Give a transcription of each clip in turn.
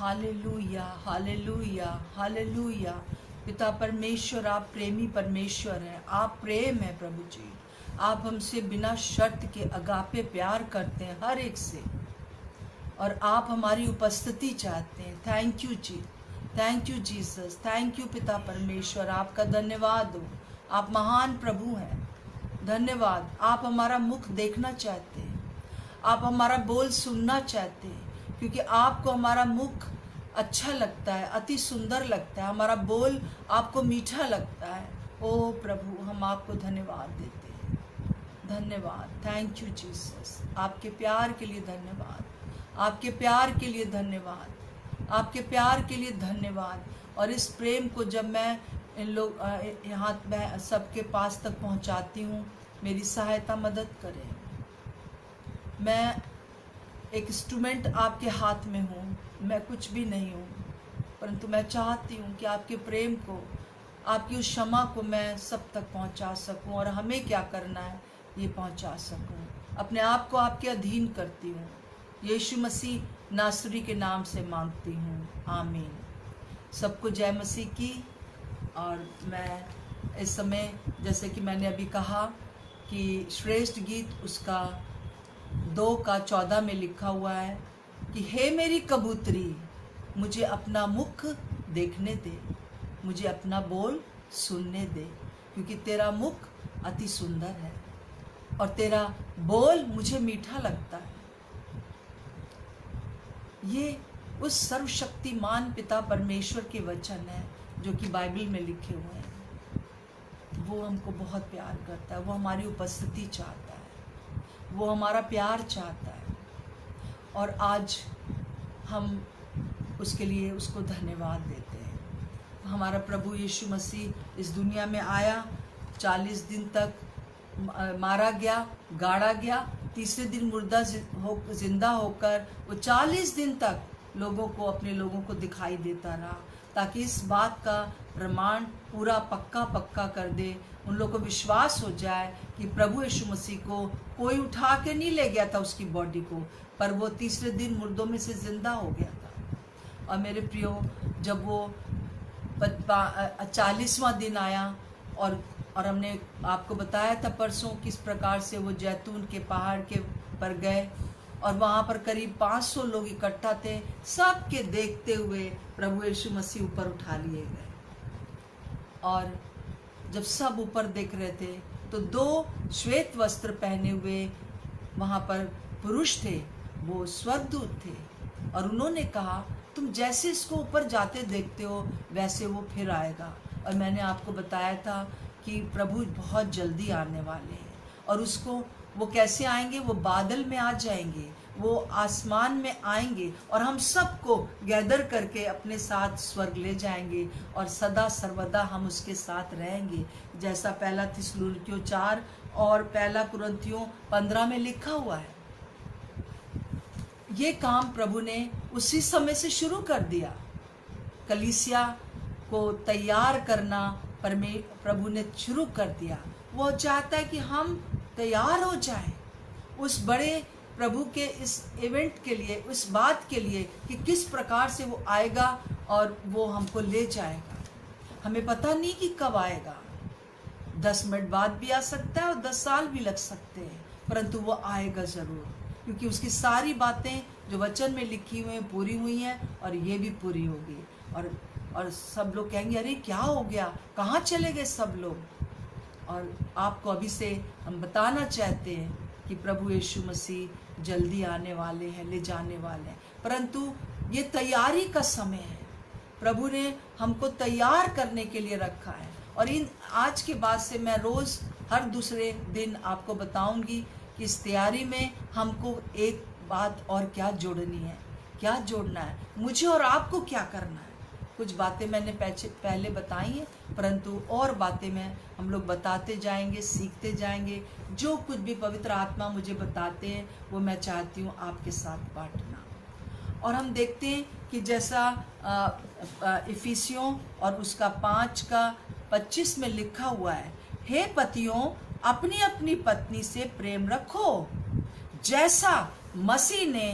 Hallelujah, hallelujah, hallelujah. पिता परमेश्वर, आप प्रेमी परमेश्वर हैं, आप प्रेम है प्रभु जी। आप हमसे बिना शर्त के अगापे प्यार करते हैं हर एक से, और आप हमारी उपस्थिति चाहते हैं। थैंक यू जी, thank you Jesus, thank you पिता परमेश्वर, आपका धन्यवाद हो। आप महान प्रभु हैं, धन्यवाद। आप हमारा मुख देखना चाहते हैं, आप हमारा बोल सुनना चाहते हैं, क्योंकि आपको हमारा मुख अच्छा लगता है, अति सुंदर लगता है, हमारा बोल आपको मीठा लगता है। ओ प्रभु, हम आपको धन्यवाद देते हैं, धन्यवाद। थैंक यू जीसस, आपके प्यार के लिए धन्यवाद, आपके प्यार के लिए धन्यवाद, आपके प्यार के लिए धन्यवाद। और इस प्रेम को जब मैं इन लोग यहाँ मैं सबके पास तक पहुँचाती हूँ, मेरी सहायता मदद करें। मैं एक इंस्ट्रूमेंट आपके हाथ में हूँ, मैं कुछ भी नहीं हूँ, परंतु मैं चाहती हूँ कि आपके प्रेम को, आपकी उस क्षमा को मैं सब तक पहुँचा सकूँ, और हमें क्या करना है ये पहुँचा सकूँ। अपने आप को आपके अधीन करती हूँ, यीशु मसीह नासरी के नाम से मांगती हूँ, आमीन। सबको जय मसीह की। और मैं इस समय, जैसे कि मैंने अभी कहा कि श्रेष्ठ गीत उसका 2:14 में लिखा हुआ है कि हे मेरी कबूतरी, मुझे अपना मुख देखने दे, मुझे अपना बोल सुनने दे, क्योंकि तेरा मुख अति सुंदर है और तेरा बोल मुझे मीठा लगता है। ये उस सर्वशक्तिमान पिता परमेश्वर के वचन है जो कि बाइबल में लिखे हुए हैं। वो हमको बहुत प्यार करता है, वो हमारी उपस्थिति चाहता है, वो हमारा प्यार चाहता है, और आज हम उसके लिए उसको धन्यवाद देते हैं। हमारा प्रभु यीशु मसीह इस दुनिया में आया, 40 दिन तक मारा गया, गाड़ा गया, तीसरे दिन मुर्दा जिंदा होकर वो 40 दिन तक लोगों को, अपने लोगों को दिखाई देता रहा, ताकि इस बात का प्रमाण पूरा पक्का कर दे, उन लोगों को विश्वास हो जाए कि प्रभु यीशु मसीह को कोई उठा के नहीं ले गया था उसकी बॉडी को, पर वो तीसरे दिन मुर्दों में से जिंदा हो गया था। और मेरे प्रियो, जब वो 40वां दिन आया, और हमने आपको बताया था परसों किस प्रकार से वो जैतून के पहाड़ के पर गए, और वहाँ पर करीब 500 लोग इकट्ठा थे। सबके देखते हुए प्रभु यीशु मसीह ऊपर उठा लिए गए, और जब सब ऊपर देख रहे थे तो 2 श्वेत वस्त्र पहने हुए वहाँ पर पुरुष थे, वो स्वर्गदूत थे, और उन्होंने कहा तुम जैसे इसको ऊपर जाते देखते हो वैसे वो फिर आएगा। और मैंने आपको बताया था कि प्रभु बहुत जल्दी आने वाले हैं, और उसको वो कैसे आएंगे, वो बादल में आ जाएंगे, वो आसमान में आएंगे, और हम सबको गैदर करके अपने साथ स्वर्ग ले जाएंगे, और सदा सर्वदा हम उसके साथ रहेंगे, जैसा 1 थिस्सलुनीकियों 4 और 1 कुरिन्थियों 15 में लिखा हुआ है। ये काम प्रभु ने उसी समय से शुरू कर दिया। कलीसिया को तैयार करना प्रभु ने शुरू कर दिया। वो चाहता है कि हम तैयार हो जाएं उस बड़े प्रभु के इस इवेंट के लिए, उस बात के लिए कि किस प्रकार से वो आएगा और वो हमको ले जाएगा। हमें पता नहीं कि कब आएगा, 10 मिनट बाद भी आ सकता है और 10 साल भी लग सकते हैं, परंतु वो आएगा ज़रूर, क्योंकि उसकी सारी बातें जो वचन में लिखी हुई हैं पूरी हुई हैं, और ये भी पूरी होगी। और सब लोग कहेंगे अरे क्या हो गया, कहाँ चले गए सब लोग। और आपको अभी से हम बताना चाहते हैं कि प्रभु यीशु मसीह जल्दी आने वाले हैं, ले जाने वाले हैं, परंतु ये तैयारी का समय है। प्रभु ने हमको तैयार करने के लिए रखा है, और इन आज के बाद से मैं रोज़ हर दूसरे दिन आपको बताऊंगी कि इस तैयारी में हमको एक बात और क्या जोड़नी है, क्या जोड़ना है, मुझे और आपको क्या करना है। कुछ बातें मैंने पहले बताई हैं, परंतु और बातें मैं हम लोग बताते जाएंगे, सीखते जाएंगे। जो कुछ भी पवित्र आत्मा मुझे बताते हैं वो मैं चाहती हूँ आपके साथ बांटना। और हम देखते हैं कि जैसा इफिसियों और उसका 5:25 में लिखा हुआ है, हे पतियों अपनी अपनी पत्नी से प्रेम रखो, जैसा मसीह ने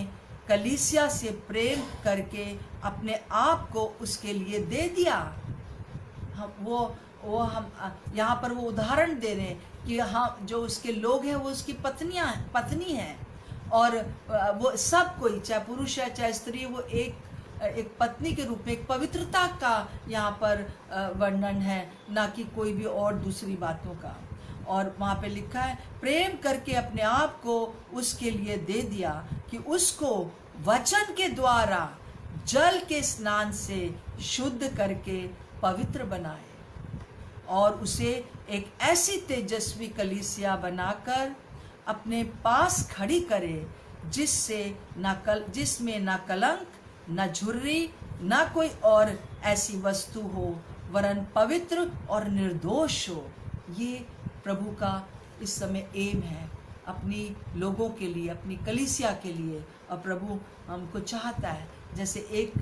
कलीसिया से प्रेम करके अपने आप को उसके लिए दे दिया। हम यहाँ पर वो उदाहरण दे रहे हैं कि हाँ, जो उसके लोग हैं वो उसकी पत्नी हैं, और वो सब कोई, चाहे पुरुष है चाहे स्त्री, वो एक पत्नी के रूप में एक पवित्रता का यहाँ पर वर्णन है, ना कि कोई भी और दूसरी बातों का। और वहाँ पे लिखा है, प्रेम करके अपने आप को उसके लिए दे दिया कि उसको वचन के द्वारा जल के स्नान से शुद्ध करके पवित्र बनाए, और उसे एक ऐसी तेजस्वी कलीसिया बनाकर अपने पास खड़ी करे जिसमें ना कलंक, ना झुर्री, ना कोई और ऐसी वस्तु हो, वरन पवित्र और निर्दोष हो। ये प्रभु का इस समय एम है अपनी लोगों के लिए, अपनी कलीसिया के लिए। और प्रभु हमको चाहता है, जैसे एक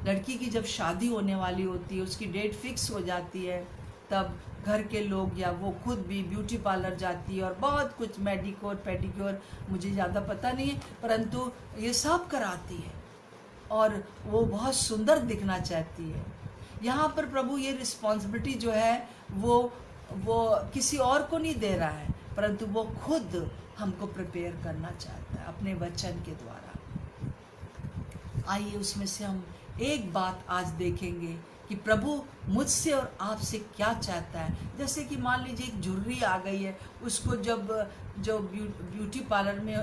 लड़की की जब शादी होने वाली होती है, उसकी डेट फिक्स हो जाती है, तब घर के लोग या वो खुद भी ब्यूटी पार्लर जाती है और बहुत कुछ मेडिक्योर पेडिक्योर, मुझे ज़्यादा पता नहीं है, परंतु ये सब कराती है और वो बहुत सुंदर दिखना चाहती है। यहाँ पर प्रभु ये रिस्पॉन्सिबिलिटी जो है वो किसी और को नहीं दे रहा है, परंतु वो खुद हमको प्रिपेयर करना चाहता है अपने वचन के द्वारा। आइए उसमें से हम एक बात आज देखेंगे कि प्रभु मुझसे और आपसे क्या चाहता है। जैसे कि मान लीजिए एक झुर्री आ गई है, उसको जो ब्यूटी पार्लर में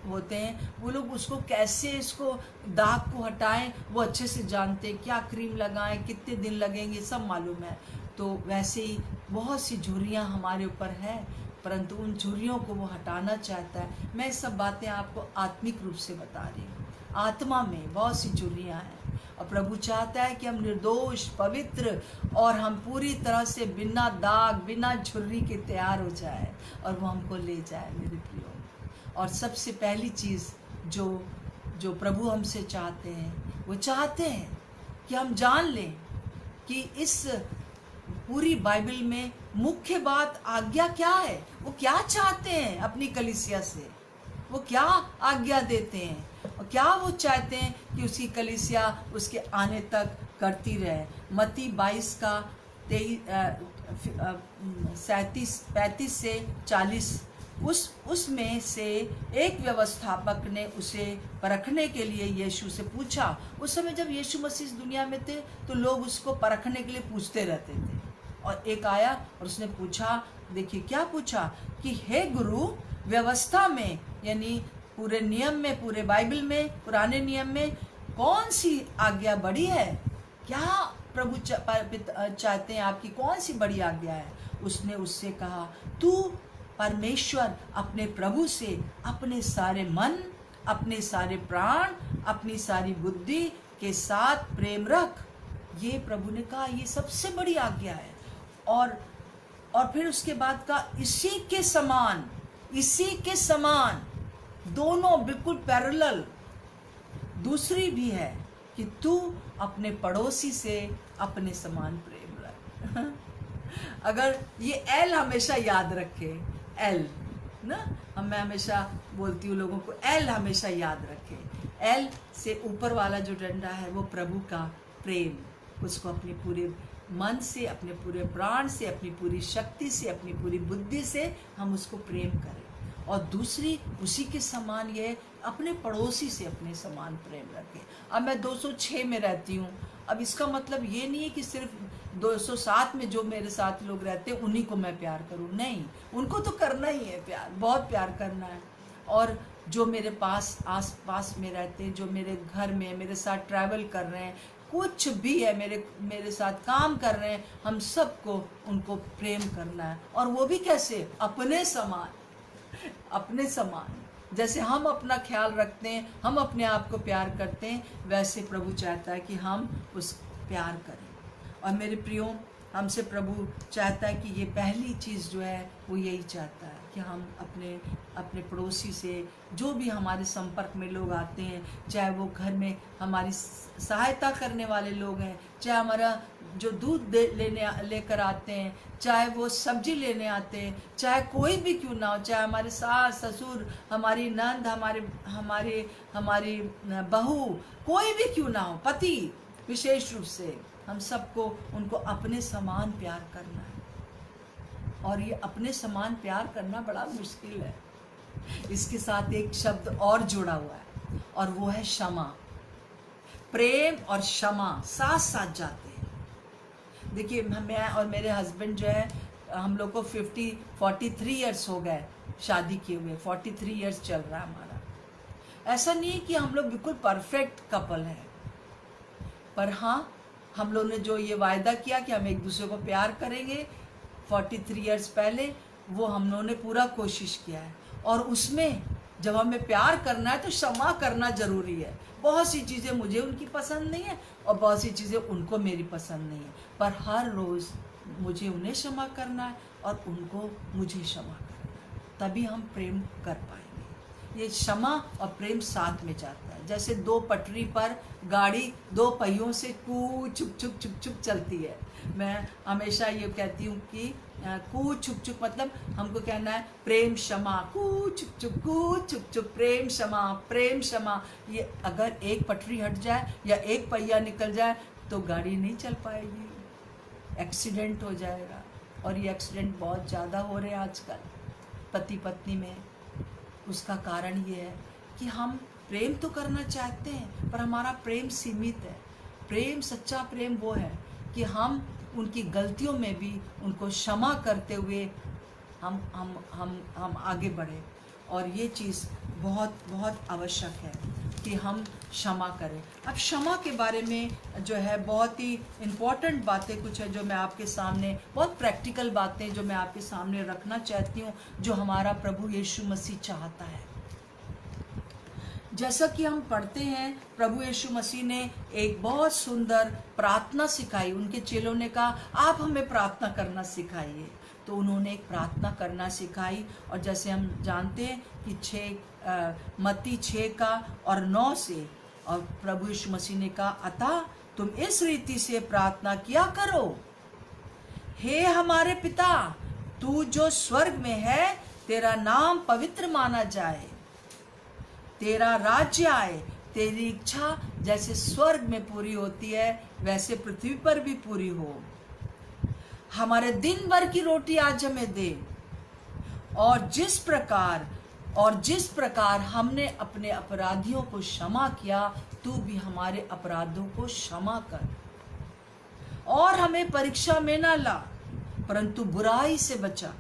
होते हैं, वो लोग उसको कैसे, इसको दाग को हटाएं, वो अच्छे से जानते हैं, क्या क्रीम लगाएं, कितने दिन लगेंगे, सब मालूम है। तो वैसे ही बहुत सी झुर्रियाँ हमारे ऊपर है, परंतु उन झुर्रियों को वो हटाना चाहता है। मैं सब बातें आपको आत्मिक रूप से बता रही हूँ। आत्मा में बहुत सी झुर्रियाँ हैं, और प्रभु चाहता है कि हम निर्दोष, पवित्र और हम पूरी तरह से बिना दाग, बिना झुर्री के तैयार हो जाए, और वो हमको ले जाए मेरे प्रियो। और सबसे पहली चीज़ जो प्रभु हमसे चाहते हैं, वो चाहते हैं कि हम जान लें कि इस पूरी बाइबल में मुख्य बात, आज्ञा क्या है। वो क्या चाहते हैं अपनी कलीसिया से, वो क्या आज्ञा देते हैं, और क्या वो चाहते हैं कि उसकी कलीसिया उसके आने तक करती रहे। मत्ती 22 का 35 से 40, उसमें से एक व्यवस्थापक ने उसे परखने के लिए यीशु से पूछा। उस समय जब यीशु मसीह इस दुनिया में थे तो लोग उसको परखने के लिए पूछते रहते थे, और एक आया और उसने पूछा, देखिए क्या पूछा कि हे गुरु, व्यवस्था में यानी पूरे नियम में, पूरे बाइबल में, पुराने नियम में कौन सी आज्ञा बड़ी है? क्या प्रभु चाहते हैं आपकी, कौन सी बड़ी आज्ञा है? उसने उससे कहा, तू परमेश्वर अपने प्रभु से अपने सारे मन, अपने सारे प्राण, अपनी सारी बुद्धि के साथ प्रेम रख। ये प्रभु ने कहा, ये सबसे बड़ी आज्ञा है। और फिर उसके बाद का इसी के समान दोनों बिल्कुल पैरेलल दूसरी भी है कि तू अपने पड़ोसी से अपने समान प्रेम रख। अगर ये एल हमेशा याद रखे, एल ना, मैं हमेशा बोलती हूँ लोगों को, एल हमेशा याद रखे। एल से ऊपर वाला जो डंडा है वो प्रभु का प्रेम, उसको अपने पूरे मन से, अपने पूरे प्राण से, अपनी पूरी शक्ति से, अपनी पूरी बुद्धि से हम उसको प्रेम करें। और दूसरी उसी के समान ये अपने पड़ोसी से अपने समान प्रेम रखें। अब मैं 206 में रहती हूँ, अब इसका मतलब ये नहीं है कि सिर्फ 207 में जो मेरे साथ लोग रहते हैं उन्हीं को मैं प्यार करूँ, नहीं, उनको तो करना ही है प्यार, बहुत प्यार करना है। और जो मेरे पास आस पास में रहते हैं, जो मेरे घर में मेरे साथ ट्रैवल कर रहे हैं, कुछ भी है, मेरे साथ काम कर रहे हैं, हम सबको उनको प्रेम करना है। और वो भी कैसे? अपने समान, अपने समान। जैसे हम अपना ख्याल रखते हैं, हम अपने आप को प्यार करते हैं, वैसे प्रभु चाहता है कि हम उस प्यार करें। और मेरे प्रियो, हमसे प्रभु चाहता है कि ये पहली चीज़ जो है वो यही चाहता है कि हम अपने अपने पड़ोसी से, जो भी हमारे संपर्क में लोग आते हैं, चाहे वो घर में हमारी सहायता करने वाले लोग हैं, चाहे हमारा जो दूध लेकर आते हैं, चाहे वो सब्जी लेने आते हैं, चाहे कोई भी क्यों ना हो, चाहे हमारे सास ससुर, हमारी नंद, हमारी बहू, कोई भी क्यों ना हो, पति विशेष रूप से, हम सबको उनको अपने समान प्यार करना है। और ये अपने समान प्यार करना बड़ा मुश्किल है। इसके साथ एक शब्द और जुड़ा हुआ है और वो है क्षमा। प्रेम और क्षमा साथ साथ जाते हैं। देखिए, मैं और मेरे हस्बैंड जो है, हम लोग को 43 इयर्स हो गए शादी किए हुए, 43 इयर्स चल रहा है हमारा। ऐसा नहीं है कि हम लोग बिल्कुल परफेक्ट कपल हैं, पर हाँ, हम लोग ने जो ये वायदा किया कि हम एक दूसरे को प्यार करेंगे 43 इयर्स पहले, वो हम लोगों ने पूरा कोशिश किया है। और उसमें जब हमें प्यार करना है तो क्षमा करना ज़रूरी है। बहुत सी चीज़ें मुझे उनकी पसंद नहीं है और बहुत सी चीज़ें उनको मेरी पसंद नहीं है, पर हर रोज़ मुझे उन्हें क्षमा करना है और उनको मुझे क्षमा करना है, तभी हम प्रेम कर पाएंगे। ये क्षमा और प्रेम साथ में जाता है। जैसे दो पटरी पर गाड़ी दो पहियों से कू छुक छुक छुक छुक चलती है। मैं हमेशा ये कहती हूँ कि कू छुक छुक मतलब हमको कहना है प्रेम क्षमा, कू छुक छुक प्रेम क्षमा। ये अगर एक पटरी हट जाए या एक पहिया निकल जाए तो गाड़ी नहीं चल पाएगी, एक्सीडेंट हो जाएगा। और ये एक्सीडेंट बहुत ज़्यादा हो रहे हैं आजकल पति पत्नी में। उसका कारण ये है कि हम प्रेम तो करना चाहते हैं, पर हमारा प्रेम सीमित है। प्रेम, सच्चा प्रेम वो है कि हम उनकी गलतियों में भी उनको क्षमा करते हुए हम आगे बढ़े। और ये चीज़ बहुत बहुत आवश्यक है कि हम क्षमा करें। अब क्षमा के बारे में जो है बहुत ही इम्पॉर्टेंट बातें कुछ है जो मैं आपके सामने, बहुत प्रैक्टिकल बातें जो मैं आपके सामने रखना चाहती हूँ, जो हमारा प्रभु यीशु मसीह चाहता है। जैसा कि हम पढ़ते हैं, प्रभु यीशु मसीह ने एक बहुत सुंदर प्रार्थना सिखाई। उनके चेलों ने कहा, आप हमें प्रार्थना करना सिखाइए। तो उन्होंने एक प्रार्थना करना सिखाई। और जैसे हम जानते हैं कि मत्ती 6 का और 9 से, और प्रभु यीशु मसीह ने कहा, अतः तुम इस रीति से प्रार्थना किया करो, हे हमारे पिता, तू जो स्वर्ग में है, तेरा नाम पवित्र माना जाए, तेरा राज्य आए, तेरी इच्छा जैसे स्वर्ग में पूरी होती है वैसे पृथ्वी पर भी पूरी हो। हमारे दिन भर की रोटी आज हमें दे, और जिस प्रकार हमने अपने अपराधियों को क्षमा किया, तू भी हमारे अपराधों को क्षमा कर। और हमें परीक्षा में ना ला, परंतु बुराई से बचा,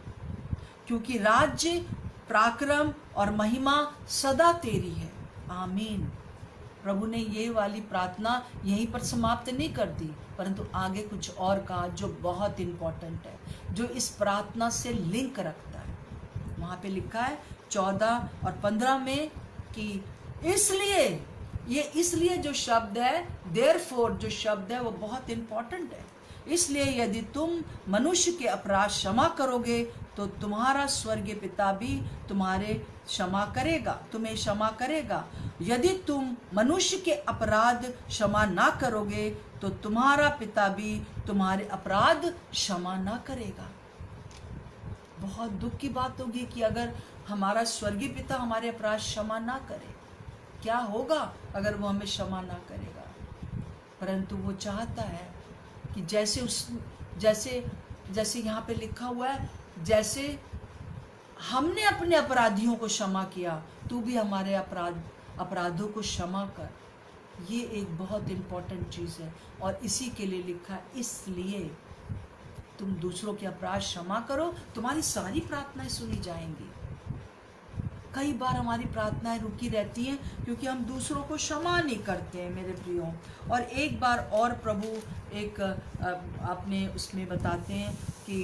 क्योंकि राज्य, पराक्रम और महिमा सदा तेरी है। आमीन। प्रभु ने ये वाली प्रार्थना यहीं पर समाप्त नहीं कर दी, परंतु आगे कुछ और कहा जो बहुत इम्पोर्टेंट है, जो इस प्रार्थना से लिंक रखता है। वहाँ पे लिखा है 14 और 15 में कि इसलिए जो शब्द है, देयरफॉर जो शब्द है वो बहुत इम्पोर्टेंट है। इसलिए यदि तुम मनुष्य के अपराध क्षमा करोगे तो तुम्हारा स्वर्गीय पिता भी तुम्हें क्षमा करेगा। यदि तुम मनुष्य के अपराध क्षमा ना करोगे तो तुम्हारा पिता भी तुम्हारे अपराध क्षमा ना करेगा। बहुत दुख की बात होगी कि अगर हमारा स्वर्गीय पिता हमारे अपराध क्षमा ना करे, क्या होगा अगर वो हमें क्षमा ना करेगा। परंतु वो चाहता है कि जैसे यहाँ पे लिखा हुआ है, जैसे हमने अपने अपराधियों को क्षमा किया, तू भी हमारे अपराधों को क्षमा कर। ये एक बहुत इम्पोर्टेंट चीज़ है और इसी के लिए लिखा है, इसलिए तुम दूसरों के अपराध क्षमा करो, तुम्हारी सारी प्रार्थनाएं सुनी जाएंगी। कई बार हमारी प्रार्थनाएं रुकी रहती हैं क्योंकि हम दूसरों को क्षमा नहीं करते हैं मेरे प्रियो। और एक बार और प्रभु एक अपने उसमें बताते हैं कि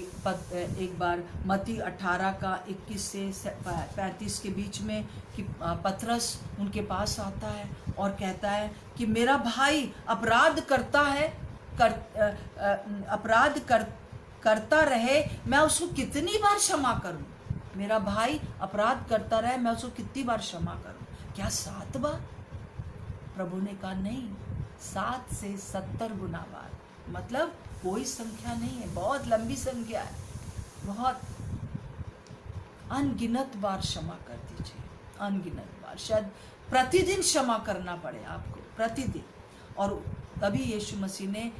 एक बार मत्ती 18 का 21 से 35 के बीच में कि पतरस उनके पास आता है और कहता है कि मेरा भाई अपराध करता है, करता रहे, मैं उसको कितनी बार क्षमा करूं? मेरा भाई अपराध करता रहे, मैं उसको कितनी बार क्षमा करूं? क्या 7 बार? प्रभु ने कहा नहीं, 7 से 70 गुना बार। मतलब कोई संख्या नहीं है, बहुत लंबी संख्या है, बहुत अनगिनत बार क्षमा कर दीजिए, अनगिनत बार। शायद प्रतिदिन क्षमा करना पड़े आपको, प्रतिदिन। और तभी यीशु मसीह ने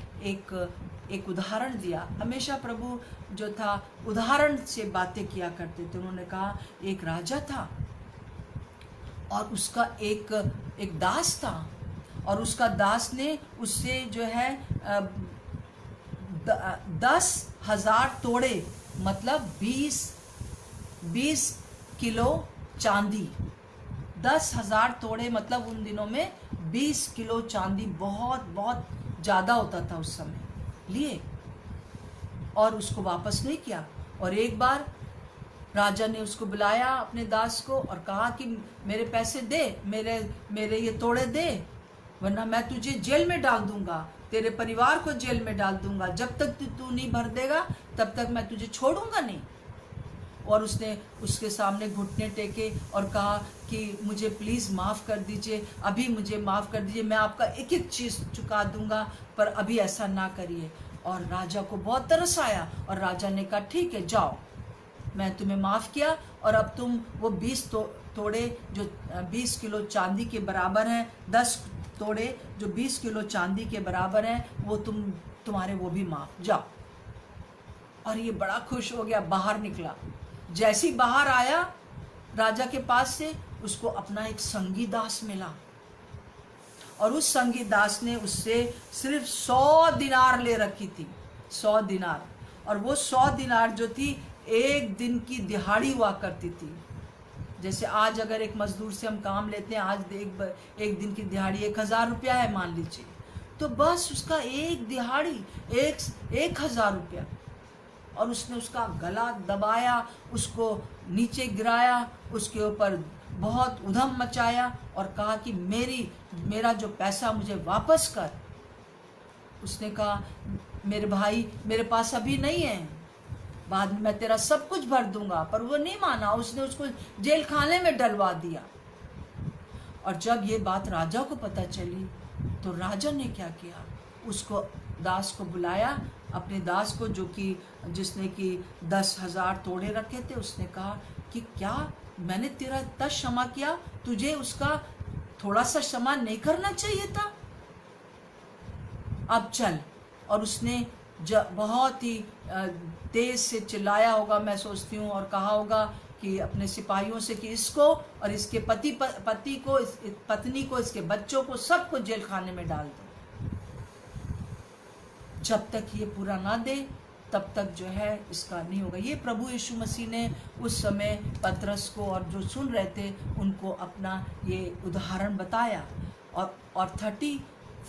एक उदाहरण दिया। हमेशा प्रभु जो था उदाहरण से बातें किया करते थे। उन्होंने कहा एक राजा था और उसका एक दास था, और उसका दास ने उससे जो है 10,000 तोड़े, मतलब 20 किलो चांदी। 10,000 तोड़े मतलब उन दिनों में 20 किलो चांदी बहुत बहुत ज़्यादा होता था उस समय, लिए और उसको वापस नहीं किया। और एक बार राजा ने उसको बुलाया अपने दास को और कहा कि मेरे पैसे दे, मेरे ये तोड़े दे, वरना मैं तुझे जेल में डाल दूंगा, तेरे परिवार को जेल में डाल दूंगा। जब तक तू नहीं भर देगा तब तक मैं तुझे छोड़ूंगा नहीं। और उसने उसके सामने घुटने टेके और कहा कि मुझे प्लीज़ माफ़ कर दीजिए, अभी मुझे माफ़ कर दीजिए, मैं आपका एक एक चीज़ चुका दूंगा, पर अभी ऐसा ना करिए। और राजा को बहुत तरस आया और राजा ने कहा ठीक है जाओ, मैं तुम्हें माफ़ किया, और अब तुम वो 20 तोड़े जो 20 किलो चांदी के बराबर हैं, 10 तोड़े जो 20 किलो चांदी के बराबर हैं, वो तुम्हारे वो भी माफ़, जाओ। और ये बड़ा खुश हो गया, बाहर निकला। जैसी बाहर आया राजा के पास से, उसको अपना एक संगी दास मिला, और उस संगी दास ने उससे सिर्फ 100 दिनार ले रखी थी, 100 दिनार। और वो 100 दिनार जो थी एक दिन की दिहाड़ी हुआ करती थी। जैसे आज अगर एक मजदूर से हम काम लेते हैं, आज एक दिन की दिहाड़ी 1,000 रुपया है मान लीजिए, तो बस उसका एक दिहाड़ी 1,000 रुपया। और उसने उसका गला दबाया, उसको नीचे गिराया, उसके ऊपर बहुत उधम मचाया और कहा कि मेरा जो पैसा मुझे वापस कर। उसने कहा मेरे भाई मेरे पास अभी नहीं है, बाद में मैं तेरा सब कुछ भर दूंगा। पर वो नहीं माना, उसने उसको जेल खाने में डलवा दिया। और जब ये बात राजा को पता चली तो राजा ने क्या किया, उसको दास को बुलाया, अपने दास को जिसने कि 10,000 तोड़े रखे थे। उसने कहा कि क्या मैंने तेरा इतना क्षमा किया, तुझे उसका थोड़ा सा क्षमा नहीं करना चाहिए था? अब चल। और उसने बहुत ही तेज से चिल्लाया होगा मैं सोचती हूँ, और कहा होगा कि अपने सिपाहियों से कि इसको और इसके पति को, इस पत्नी को, इसके बच्चों को, सबको जेल खाने में डाल दो। जब तक ये पूरा ना दे तब तक जो है इसका नहीं होगा। ये प्रभु यीशु मसीह ने उस समय पतरस को और जो सुन रहे थे उनको अपना ये उदाहरण बताया। और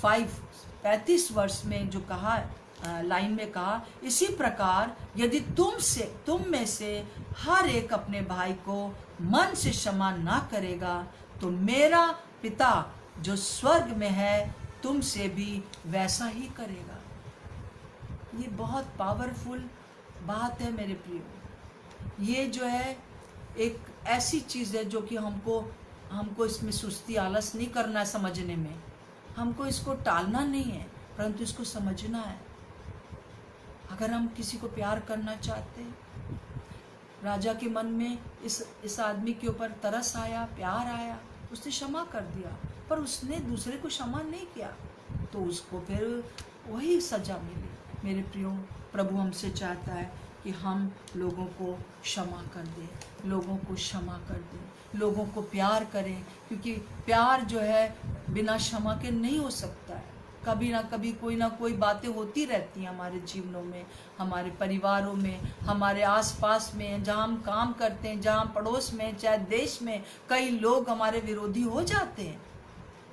35 वर्ष में जो कहा, लाइन में कहा, इसी प्रकार यदि तुम में से हर एक अपने भाई को मन से क्षमा ना करेगा तो मेरा पिता जो स्वर्ग में है तुमसे भी वैसा ही करेगा। ये बहुत पावरफुल बात है मेरे प्रियो। ये जो है एक ऐसी चीज़ है जो कि हमको इसमें सुस्ती आलस नहीं करना है समझने में, हमको इसको टालना नहीं है, परंतु इसको समझना है। अगर हम किसी को प्यार करना चाहते हैं, राजा के मन में इस आदमी के ऊपर तरस आया, प्यार आया, उसने क्षमा कर दिया, पर उसने दूसरे को क्षमा नहीं किया तो उसको फिर वही सजा मिली। मेरे प्रियो, प्रभु हमसे चाहता है कि हम लोगों को क्षमा कर दें, लोगों को क्षमा कर दें, लोगों को प्यार करें, क्योंकि प्यार जो है बिना क्षमा के नहीं हो सकता है। कभी ना कभी कोई ना कोई बातें होती रहती हैं हमारे जीवनों में, हमारे परिवारों में, हमारे आसपास में, जहाँ हम काम करते हैं, जहाँ पड़ोस में, चाहे देश में, कई लोग हमारे विरोधी हो जाते हैं,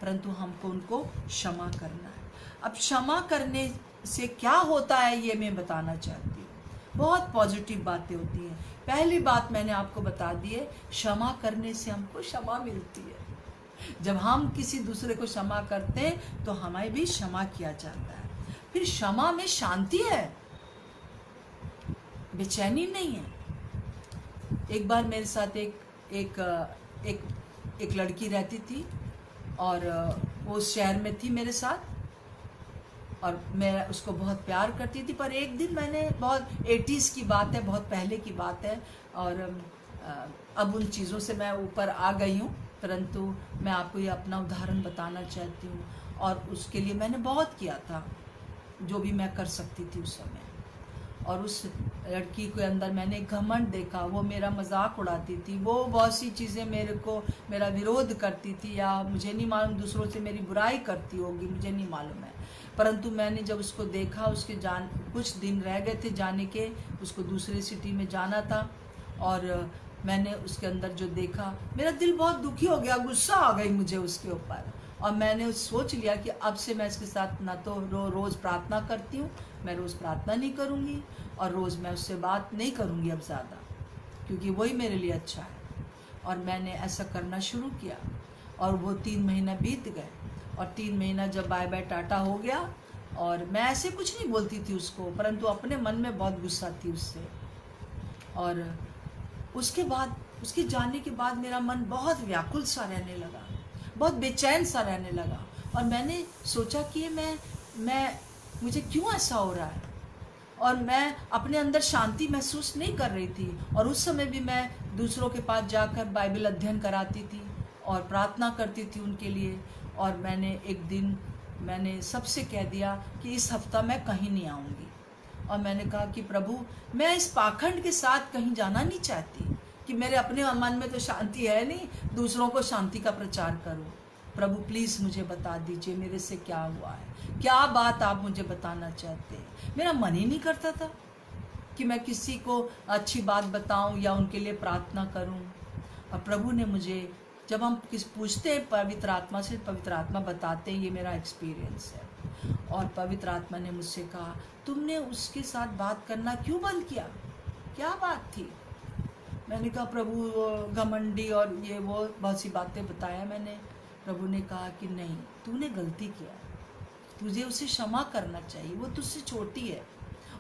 परंतु हमको उनको क्षमा करना है। अब क्षमा करने से क्या होता है ये मैं बताना चाहती हूँ। बहुत पॉजिटिव बातें होती हैं। पहली बात मैंने आपको बता दी है, क्षमा करने से हमको क्षमा मिलती है। जब हम किसी दूसरे को क्षमा करते हैं तो हमें भी क्षमा किया जाता है। फिर क्षमा में शांति है, बेचैनी नहीं है। एक बार मेरे साथ एक लड़की रहती थी और वो उस शहर में थी मेरे साथ, और मैं उसको बहुत प्यार करती थी। पर एक दिन मैंने, बहुत 80s की बात है, बहुत पहले की बात है, और अब उन चीज़ों से मैं ऊपर आ गई हूँ, परंतु मैं आपको ये अपना उदाहरण बताना चाहती हूँ। और उसके लिए मैंने बहुत किया था जो भी मैं कर सकती थी उस समय। और उस लड़की के अंदर मैंने घमंड देखा, वो मेरा मजाक उड़ाती थी, वो बहुत सी चीज़ें मेरा विरोध करती थी, या मुझे नहीं मालूम, दूसरों से मेरी बुराई करती होगी, मुझे नहीं मालूम है। परंतु मैंने जब उसको देखा, उसके कुछ दिन रह गए थे जाने के, उसको दूसरे सिटी में जाना था, और मैंने उसके अंदर जो देखा, मेरा दिल बहुत दुखी हो गया, गुस्सा आ गई मुझे उसके ऊपर। और मैंने सोच लिया कि अब से मैं इसके साथ ना तो रोज़ प्रार्थना करती हूँ, मैं रोज़ प्रार्थना नहीं करूँगी, और रोज़ मैं उससे बात नहीं करूँगी अब ज़्यादा, क्योंकि वही मेरे लिए अच्छा है। और मैंने ऐसा करना शुरू किया, और वो 3 महीना बीत गए, और 3 महीना जब बाय बाय टाटा हो गया, और मैं ऐसे कुछ नहीं बोलती थी उसको, परंतु अपने मन में बहुत गुस्सा थी उससे। और उसके बाद, उसके जाने के बाद मेरा मन बहुत व्याकुल सा रहने लगा, बहुत बेचैन सा रहने लगा। और मैंने सोचा कि मुझे क्यों ऐसा हो रहा है, और मैं अपने अंदर शांति महसूस नहीं कर रही थी। और उस समय भी मैं दूसरों के पास जाकर बाइबल अध्ययन कराती थी और प्रार्थना करती थी उनके लिए। और एक दिन मैंने सबसे कह दिया कि इस हफ्ता मैं कहीं नहीं आऊँगी। और मैंने कहा कि प्रभु, मैं इस पाखंड के साथ कहीं जाना नहीं चाहती कि मेरे अपने मन में तो शांति है नहीं, दूसरों को शांति का प्रचार करूं। प्रभु प्लीज़ मुझे बता दीजिए मेरे से क्या हुआ है, क्या बात आप मुझे बताना चाहते हैं। मेरा मन ही नहीं करता था कि मैं किसी को अच्छी बात बताऊं या उनके लिए प्रार्थना करूं। और प्रभु ने मुझे, जब हम पूछते हैं पवित्र आत्मा से, पवित्र आत्मा बताते हैं, ये मेरा एक्सपीरियंस है। और पवित्र आत्मा ने मुझसे कहा, तुमने उसके साथ बात करना क्यों बंद किया, क्या बात थी। मैंने कहा प्रभु, घमंडी और ये वो बहुत सी बातें बताया मैंने। प्रभु ने कहा कि नहीं, तूने गलती किया, तुझे उसे क्षमा करना चाहिए, वो तुझसे छोटी है,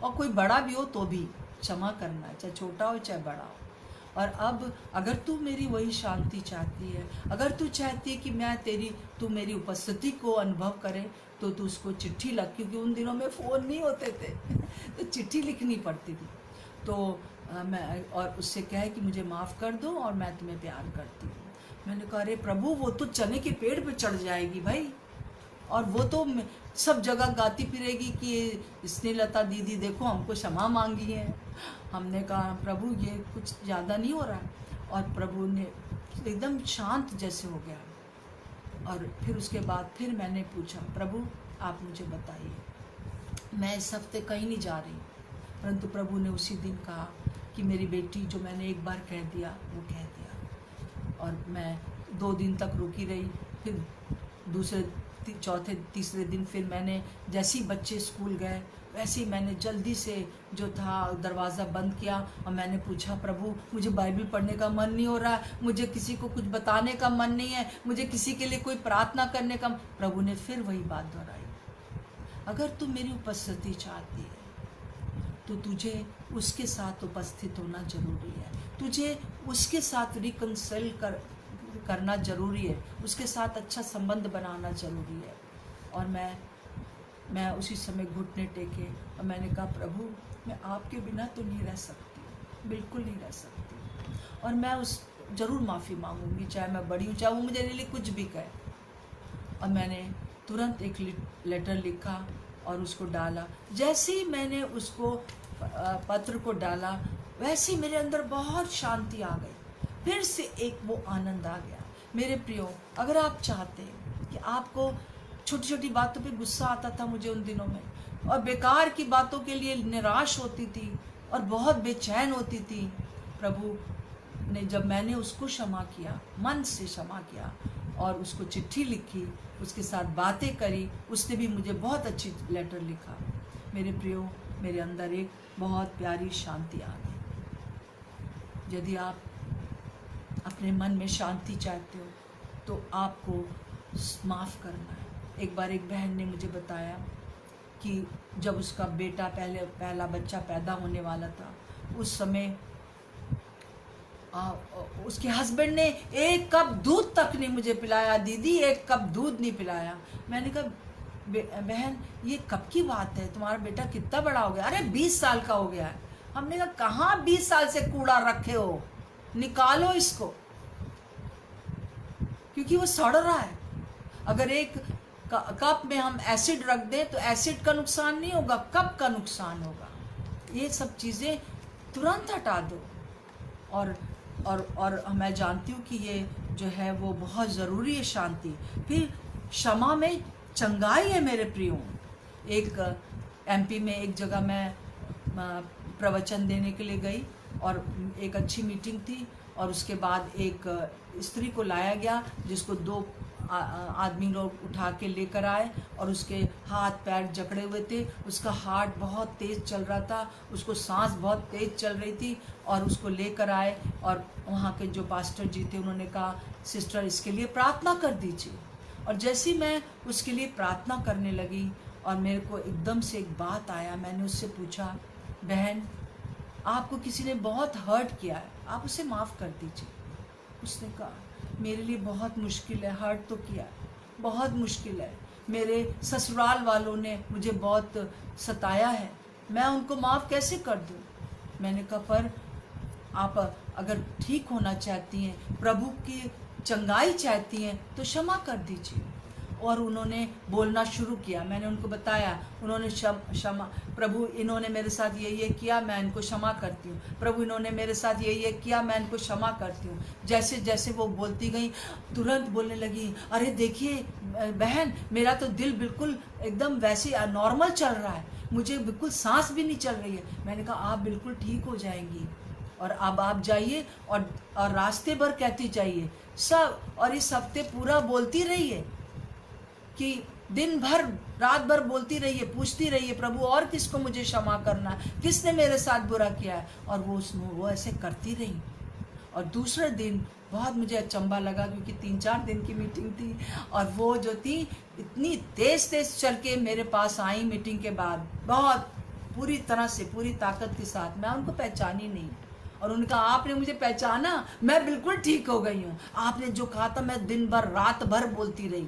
और कोई बड़ा भी हो तो भी क्षमा करना, चाहे छोटा हो चाहे बड़ा हो। और अब अगर तू मेरी वही शांति चाहती है, अगर तू चाहती है कि तू मेरी उपस्थिति को अनुभव करे, तो तू उसको चिट्ठी लिख, क्योंकि उन दिनों में फ़ोन नहीं होते थे तो चिट्ठी लिखनी पड़ती थी। तो मैं और उससे कहे कि मुझे माफ़ कर दो और मैं तुम्हें प्यार करती हूँ। मैंने कहा अरे प्रभु, वो तो चने के पेड़ पे चढ़ जाएगी भाई, और वो तो सब जगह गाती फिरेगी कि स्नेहलता दीदी देखो हमको क्षमा मांगी है। हमने कहा प्रभु ये कुछ ज़्यादा नहीं हो रहा है। और प्रभु ने एकदम शांत जैसे हो गया। और फिर उसके बाद फिर मैंने पूछा, प्रभु आप मुझे बताइए, मैं इस हफ्ते कहीं नहीं जा रही। परंतु प्रभु ने उसी दिन कहा कि मेरी बेटी, जो मैंने एक बार कह दिया वो कह दिया। और मैं 2 दिन तक रुकी रही। फिर दूसरे, चौथे, तीसरे दिन फिर मैंने, जैसे ही बच्चे स्कूल गए वैसे ही मैंने जल्दी से जो था दरवाज़ा बंद किया, और मैंने पूछा प्रभु मुझे बाइबल पढ़ने का मन नहीं हो रहा है, मुझे किसी को कुछ बताने का मन नहीं है, मुझे किसी के लिए कोई प्रार्थना करने का। प्रभु ने फिर वही बात दोहराई, अगर तू मेरी उपस्थिति चाहती है तो तुझे उसके साथ उपस्थित होना जरूरी है, तुझे उसके साथ रिकंसिल करना जरूरी है, उसके साथ अच्छा संबंध बनाना जरूरी है। और मैं उसी समय घुटने टेके और मैंने कहा प्रभु मैं आपके बिना तो नहीं रह सकती, बिल्कुल नहीं रह सकती, और मैं ज़रूर माफ़ी मांगूंगी, चाहे मैं बड़ी हूँ चाहे वो मुझे लिए कुछ भी कहे। और मैंने तुरंत एक लेटर लिखा और उसको डाला। जैसे ही मैंने उसको पत्र को डाला वैसे ही मेरे अंदर बहुत शांति आ गई, फिर से एक वो आनंद आ गया। मेरे प्रियो, अगर आप चाहते हैं कि आपको छोटी छोटी बातों पे गुस्सा आता था मुझे उन दिनों में, और बेकार की बातों के लिए निराश होती थी और बहुत बेचैन होती थी, प्रभु ने जब मैंने उसको क्षमा किया, मन से क्षमा किया और उसको चिट्ठी लिखी, उसके साथ बातें करी, उसने भी मुझे बहुत अच्छी लेटर लिखा, मेरे प्रियो मेरे अंदर एक बहुत प्यारी शांति आ गई। यदि आप अपने मन में शांति चाहते हो तो आपको माफ़ करना है। एक बार एक बहन ने मुझे बताया कि जब उसका बेटा पहला बच्चा पैदा होने वाला था, उस समय उसके हस्बैंड ने एक कप दूध तक नहीं मुझे पिलाया, दीदी एक कप दूध नहीं पिलाया। मैंने कहा बहन ये कब की बात है, तुम्हारा बेटा कितना बड़ा हो गया? अरे 20 साल का हो गया है। हमने कहा कहाँ 20 साल से कूड़ा रखे हो, निकालो इसको, क्योंकि वो सड़ रहा है। अगर एक कप में हम एसिड रख दें तो एसिड का नुकसान नहीं होगा, कप का नुकसान होगा। ये सब चीज़ें तुरंत हटा दो। और मैं जानती हूँ कि ये जो है वो बहुत ज़रूरी है, शांति। फिर क्षमा में चंगाई है मेरे प्रियो। एक एमपी में एक जगह मैं प्रवचन देने के लिए गई और एक अच्छी मीटिंग थी, और उसके बाद एक स्त्री को लाया गया जिसको 2 आदमी लोग उठा के लेकर आए, और उसके हाथ पैर जकड़े हुए थे, उसका हार्ट बहुत तेज़ चल रहा था, उसको सांस बहुत तेज़ चल रही थी, और उसको लेकर आए। और वहाँ के जो पास्टर जी थे उन्होंने कहा सिस्टर इसके लिए प्रार्थना कर दीजिए। और जैसे ही मैं उसके लिए प्रार्थना करने लगी और मेरे को एकदम से एक बात आया, मैंने उससे पूछा बहन आपको किसी ने बहुत हर्ट किया है, आप उसे माफ़ कर दीजिए। उसने कहा मेरे लिए बहुत मुश्किल है, हर्ट तो किया बहुत मुश्किल है, मेरे ससुराल वालों ने मुझे बहुत सताया है, मैं उनको माफ़ कैसे कर दूं? मैंने कहा पर आप अगर ठीक होना चाहती हैं, प्रभु की चंगाई चाहती हैं तो क्षमा कर दीजिए। और उन्होंने बोलना शुरू किया। मैंने उनको बताया, उन्होंने क्षमा, प्रभु इन्होंने मेरे साथ ये किया, मैं इनको क्षमा करती हूँ। प्रभु इन्होंने मेरे साथ ये किया, मैं इनको क्षमा करती हूँ। जैसे जैसे वो बोलती गई तुरंत बोलने लगी, अरे देखिए बहन मेरा तो दिल बिल्कुल एकदम वैसे नॉर्मल चल रहा है, मुझे बिल्कुल सांस भी नहीं चल रही है। मैंने कहा आप बिल्कुल ठीक हो जाएंगी, और अब आप जाइए और रास्ते भर कहती जाइए सब, और इस हफ्ते पूरा बोलती रहिए कि दिन भर रात भर बोलती रहिए, पूछती रहिए प्रभु और किसको मुझे क्षमा करना है, किसने मेरे साथ बुरा किया है। और वो ऐसे करती रही। और दूसरे दिन बहुत मुझे अचंभा लगा, क्योंकि 3-4 दिन की मीटिंग थी, और वो जो थी इतनी तेज चल के मेरे पास आई मीटिंग के बाद, बहुत पूरी तरह से पूरी ताकत के साथ। मैं उनको पहचानी नहीं, और उन्होंने कहा आपने मुझे पहचाना, मैं बिल्कुल ठीक हो गई हूँ। आपने जो कहा था मैं दिन भर रात भर बोलती रही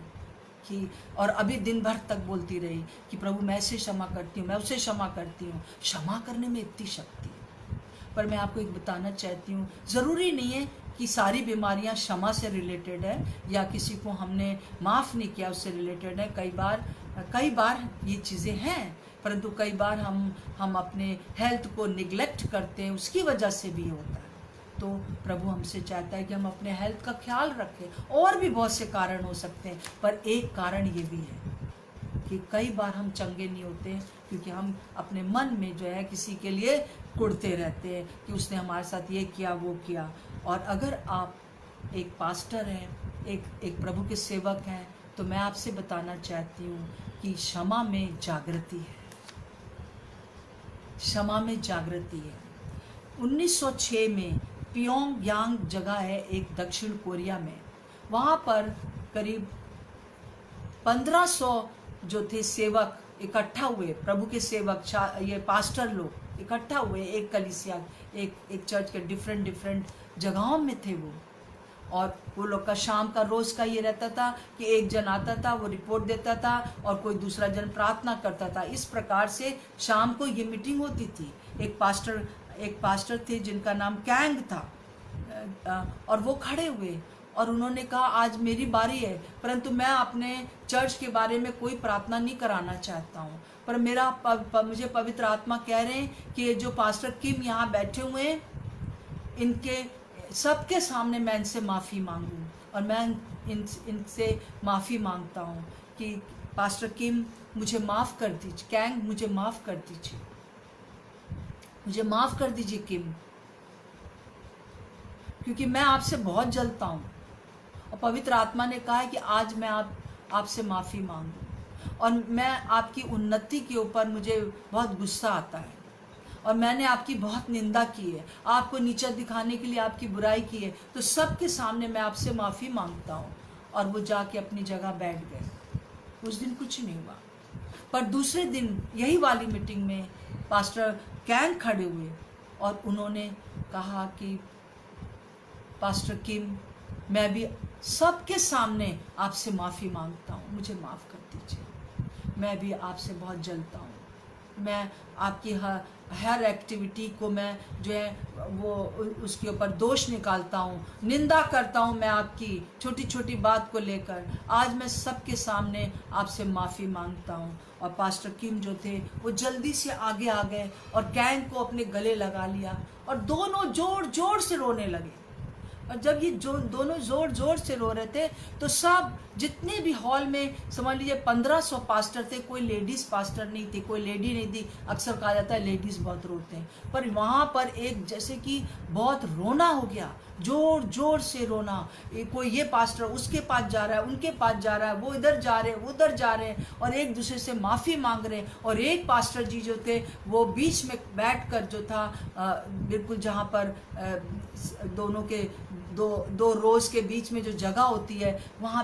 कि, और अभी दिन भर तक बोलती रही कि प्रभु मैं इसे क्षमा करती हूँ, मैं उसे क्षमा करती हूँ। क्षमा करने में इतनी शक्ति है। पर मैं आपको एक बताना चाहती हूँ, ज़रूरी नहीं है कि सारी बीमारियाँ क्षमा से रिलेटेड है, या किसी को हमने माफ़ नहीं किया उससे रिलेटेड है। कई बार ये चीज़ें हैं, परंतु कई बार हम अपने हेल्थ को निगलेक्ट करते हैं, उसकी वजह से भी होता है। तो प्रभु हमसे चाहता है कि हम अपने हेल्थ का ख्याल रखें। और भी बहुत से कारण हो सकते हैं, पर एक कारण ये भी है कि कई बार हम चंगे नहीं होते, क्योंकि हम अपने मन में जो है किसी के लिए कुढ़ते रहते हैं कि उसने हमारे साथ ये किया वो किया। और अगर आप एक पास्टर हैं, एक प्रभु के सेवक हैं, तो मैं आपसे बताना चाहती हूँ कि क्षमा में जागृति है, क्षमा में जागृति है। 1906 में प्योंगयांग जगह है एक दक्षिण कोरिया में, वहाँ पर करीब 1500 जो थे सेवक इकट्ठा हुए, प्रभु के सेवक, ये पास्टर लोग इकट्ठा हुए एक कलीसिया, एक चर्च के डिफरेंट जगहों में थे वो। और वो लोग का शाम का रोज़ का ये रहता था कि एक जन आता था, वो रिपोर्ट देता था, और कोई दूसरा जन प्रार्थना करता था। इस प्रकार से शाम को ये मीटिंग होती थी। एक पास्टर थे जिनका नाम कैंग था, और वो खड़े हुए और उन्होंने कहा आज मेरी बारी है, परंतु मैं अपने चर्च के बारे में कोई प्रार्थना नहीं कराना चाहता हूँ, पर मुझे पवित्र आत्मा कह रहे हैं कि ये जो पास्टर किम यहाँ बैठे हुए हैं, इनके सबके सामने मैं इनसे माफ़ी मांगूँ। और मैं इनसे माफ़ी मांगता हूँ कि पास्टर किम मुझे माफ़ कर दीजिए, कैंग मुझे माफ़ कर दीजिए, मुझे माफ़ कर दीजिए किम, क्योंकि मैं आपसे बहुत जलता हूँ। और पवित्र आत्मा ने कहा है कि आज मैं आपसे माफ़ी मांगूँ, और मैं आपकी उन्नति के ऊपर मुझे बहुत गुस्सा आता है, और मैंने आपकी बहुत निंदा की है, आपको नीचा दिखाने के लिए आपकी बुराई की है, तो सबके सामने मैं आपसे माफ़ी मांगता हूँ। और वो जाके अपनी जगह बैठ गए। उस दिन कुछ नहीं हुआ। पर दूसरे दिन यही वाली मीटिंग में पास्टर कैन खड़े हुए और उन्होंने कहा कि पास्टर किम, मैं भी सबके सामने आपसे माफ़ी मांगता हूँ, मुझे माफ़ कर दीजिए, मैं भी आपसे बहुत जलता हूँ, मैं आपकी हर एक्टिविटी को मैं जो है वो उसके ऊपर दोष निकालता हूँ, निंदा करता हूँ, मैं आपकी छोटी छोटी बात को लेकर आज मैं सबके सामने आपसे माफ़ी मांगता हूँ। और पास्टर किम जो थे वो जल्दी से आगे आ गए और कैन को अपने गले लगा लिया और दोनों जोर जोर से रोने लगे। और जब ये दोनों जोर जोर से रो रहे थे तो सब जितने भी हॉल में समझ लीजिए 1500 पास्टर थे, कोई लेडीज पास्टर नहीं थी, कोई लेडी नहीं थी। अक्सर कहा जाता है लेडीज बहुत रोते हैं, पर वहाँ पर एक जैसे कि बहुत रोना हो गया, जोर जोर से रोना। कोई ये पास्टर उसके पास जा रहा है, उनके पास जा रहा है, वो इधर जा रहे हैं, वो उधर जा रहे हैं और एक दूसरे से माफ़ी मांग रहे हैं। और एक पास्टर जी जो थे वो बीच में बैठकर जो था बिल्कुल जहाँ पर दोनों के दो रोज के बीच में जो जगह होती है वहाँ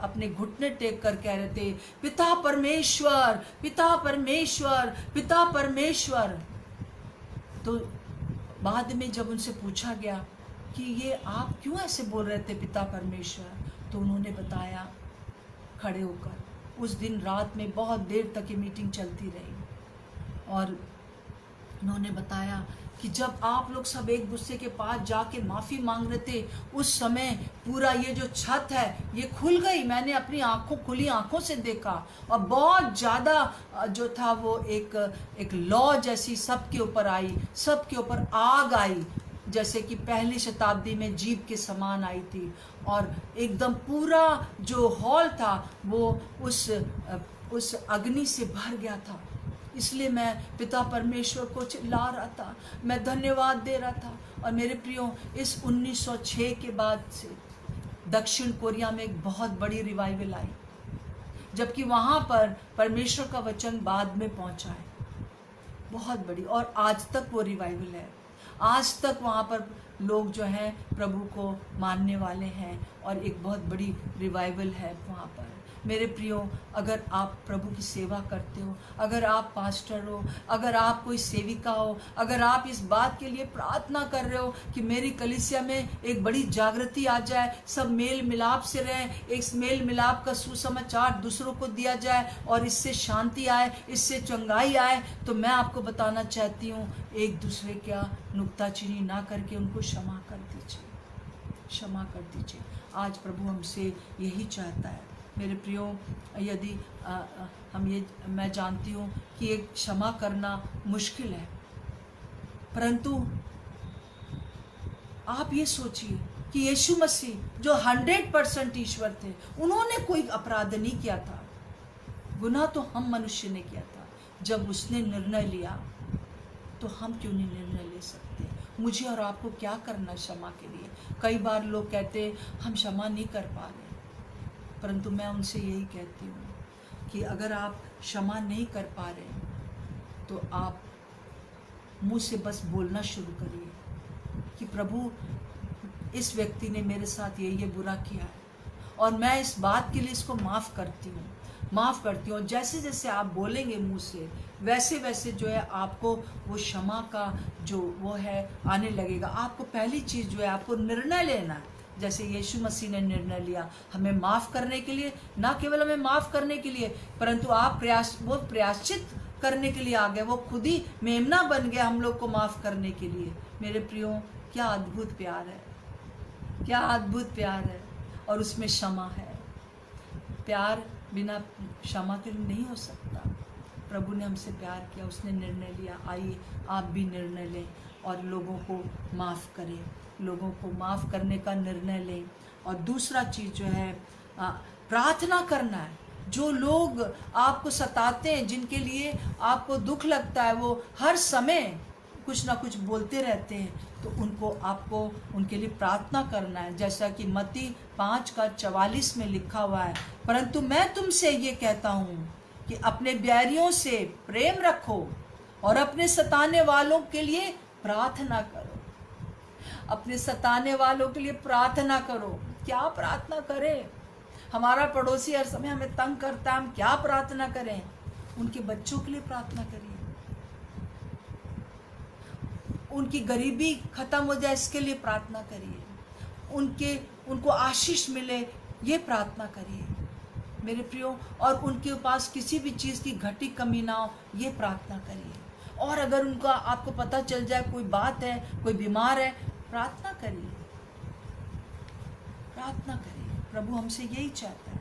अपने घुटने टेक कर कह रहे थे, पिता परमेश्वर, पिता परमेश्वर, पिता परमेश्वर। तो बाद में जब उनसे पूछा गया कि ये आप क्यों ऐसे बोल रहे थे पिता परमेश्वर, तो उन्होंने बताया खड़े होकर, उस दिन रात में बहुत देर तक ये मीटिंग चलती रही और उन्होंने बताया कि जब आप लोग सब एक दूसरे के पास जाके माफ़ी मांग रहे थे उस समय पूरा ये जो छत है ये खुल गई, मैंने अपनी खुली आंखों से देखा और बहुत ज़्यादा जो था वो एक लौ जैसी सबके ऊपर आई, सबके ऊपर आग आई, जैसे कि पहली शताब्दी में जीप के समान आई थी और एकदम पूरा जो हॉल था वो उस अग्नि से भर गया था। इसलिए मैं पिता परमेश्वर को चिल्ला रहा था, मैं धन्यवाद दे रहा था। और मेरे प्रियो, इस 1906 के बाद से दक्षिण कोरिया में एक बहुत बड़ी रिवाइवल आई, जबकि वहाँ पर परमेश्वर का वचन बाद में पहुँचा है, बहुत बड़ी। और आज तक वो रिवाइवल है, आज तक वहाँ पर लोग जो हैं प्रभु को मानने वाले हैं और एक बहुत बड़ी रिवाइवल है वहाँ पर। मेरे प्रियो, अगर आप प्रभु की सेवा करते हो, अगर आप पास्टर हो, अगर आप कोई सेविका हो, अगर आप इस बात के लिए प्रार्थना कर रहे हो कि मेरी कलीसिया में एक बड़ी जागृति आ जाए, सब मेल मिलाप से रहें, एक मेल मिलाप का सुसमाचार दूसरों को दिया जाए और इससे शांति आए, इससे चंगाई आए, तो मैं आपको बताना चाहती हूँ, एक दूसरे का नुक्ताचीनी ना करके उनको क्षमा कर दीजिए, क्षमा कर दीजिए। आज प्रभु हमसे यही चाहता है। मेरे प्रियो, यदि मैं जानती हूँ कि एक क्षमा करना मुश्किल है, परंतु आप ये सोचिए कि यीशु मसीह जो 100% ईश्वर थे, उन्होंने कोई अपराध नहीं किया था, गुनाह तो हम मनुष्य ने किया था। जब उसने निर्णय लिया तो हम क्यों नहीं निर्णय ले सकते? मुझे और आपको क्या करना क्षमा के लिए? कई बार लोग कहते हम क्षमा नहीं कर पा रहे, परंतु मैं उनसे यही कहती हूँ कि अगर आप क्षमा नहीं कर पा रहे तो आप मुंह से बस बोलना शुरू करिए कि प्रभु, इस व्यक्ति ने मेरे साथ ये बुरा किया है और मैं इस बात के लिए इसको माफ़ करती हूँ, माफ़ करती हूँ। जैसे जैसे आप बोलेंगे मुंह से, वैसे वैसे जो है आपको वो क्षमा का जो वो है आने लगेगा। आपको पहली चीज़ जो है आपको निर्णय लेना है, जैसे यीशु मसीह ने निर्णय लिया हमें माफ़ करने के लिए, ना केवल हमें माफ़ करने के लिए, परंतु आप प्रयाश्चित करने के लिए आ गए, वो खुद ही मेमना बन गया हम लोग को माफ़ करने के लिए। मेरे प्रियो, क्या अद्भुत प्यार है, क्या अद्भुत प्यार है, और उसमें क्षमा है। प्यार बिना क्षमा के नहीं हो सकता। प्रभु ने हमसे प्यार किया, उसने निर्णय लिया, आइए आप भी निर्णय लें और लोगों को माफ़ करें, लोगों को माफ़ करने का निर्णय लें। और दूसरा चीज़ जो है प्रार्थना करना है। जो लोग आपको सताते हैं, जिनके लिए आपको दुख लगता है, वो हर समय कुछ ना कुछ बोलते रहते हैं, तो आपको उनके लिए प्रार्थना करना है। जैसा कि मत्ती 5:44 में लिखा हुआ है, परंतु मैं तुमसे ये कहता हूँ कि अपने बैरियों से प्रेम रखो और अपने सताने वालों के लिए प्रार्थना करो। अपने सताने वालों के लिए प्रार्थना करो। क्या प्रार्थना करें? हमारा पड़ोसी हर समय हमें तंग करता है, हम क्या प्रार्थना करें? उनके बच्चों के लिए प्रार्थना करिए, उनकी गरीबी खत्म हो जाए इसके लिए प्रार्थना करिए, उनको आशीष मिले ये प्रार्थना करिए मेरे प्रियो, और उनके पास किसी भी चीज़ की घटी कमी ना हो ये प्रार्थना करिए। और अगर उनका आपको पता चल जाए कोई बात है, कोई बीमार है, प्रार्थना करिए, प्रार्थना करिए। प्रभु हमसे यही चाहता है।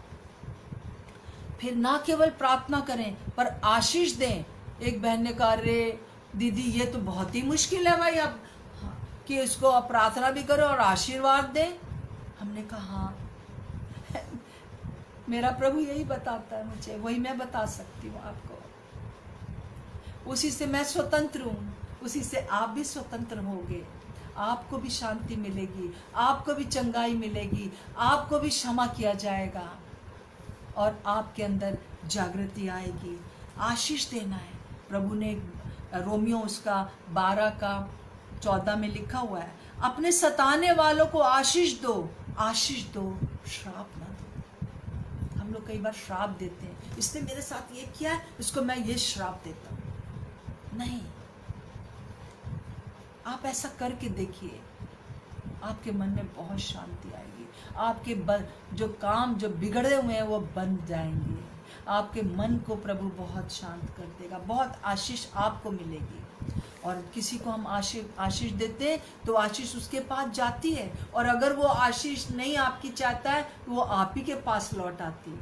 फिर ना केवल प्रार्थना करें पर आशीष दें। एक बहन ने कहा, अरे दीदी ये तो बहुत ही मुश्किल है भाई अब कि इसको आप प्रार्थना भी करो और आशीर्वाद दें। हमने कहा हाँ, मेरा प्रभु यही बताता है मुझे, वही मैं बता सकती हूँ आपको। उसी से मैं स्वतंत्र हूँ, उसी से आप भी स्वतंत्र होगे। आपको भी शांति मिलेगी, आपको भी चंगाई मिलेगी, आपको भी क्षमा किया जाएगा और आपके अंदर जागृति आएगी। आशीष देना है। प्रभु ने रोमियो उसका 12:14 में लिखा हुआ है, अपने सताने वालों को आशीष दो, आशीष दो, श्राप ना दो। हम लोग कई बार श्राप देते हैं, इसने मेरे साथ ये किया है, इसको मैं ये श्राप देता हूँ। नहीं, आप ऐसा करके देखिए, आपके मन में बहुत शांति आएगी। आपके जो काम जो बिगड़े हुए हैं वो बन जाएंगे। आपके मन को प्रभु बहुत शांत कर देगा, बहुत आशीष आपको मिलेगी। और किसी को हम आशीष देते हैं तो आशीष उसके पास जाती है, और अगर वो आशीष नहीं आपकी चाहता है तो वो आप ही के पास लौट आती है।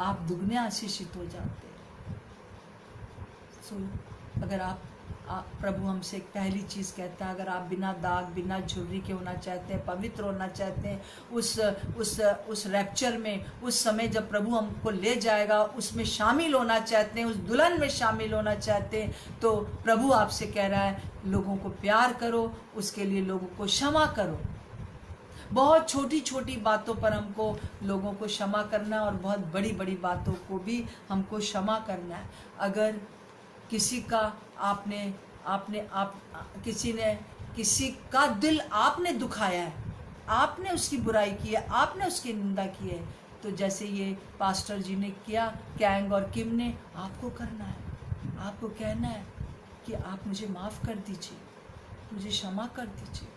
आप दुगने आशीषित हो जाते हैं। अगर आप प्रभु हमसे पहली चीज़ कहता है, अगर आप बिना दाग बिना झुर्री के होना चाहते हैं, पवित्र होना चाहते हैं, उस रैप्चर में, उस समय जब प्रभु हमको ले जाएगा उसमें शामिल होना चाहते हैं, उस दुल्हन में शामिल होना चाहते हैं, तो प्रभु आपसे कह रहा है लोगों को प्यार करो, उसके लिए लोगों को क्षमा करो। बहुत छोटी छोटी बातों पर हमको लोगों को क्षमा करना और बहुत बड़ी बड़ी बातों को भी हमको क्षमा करना है। अगर किसी का किसी का दिल आपने दुखाया है, आपने उसकी बुराई की है, आपने उसकी निंदा की है, तो जैसे ये पास्टर जी ने किया, कैंग और किम ने, आपको करना है। आपको कहना है कि आप मुझे माफ़ कर दीजिए, मुझे क्षमा कर दीजिए।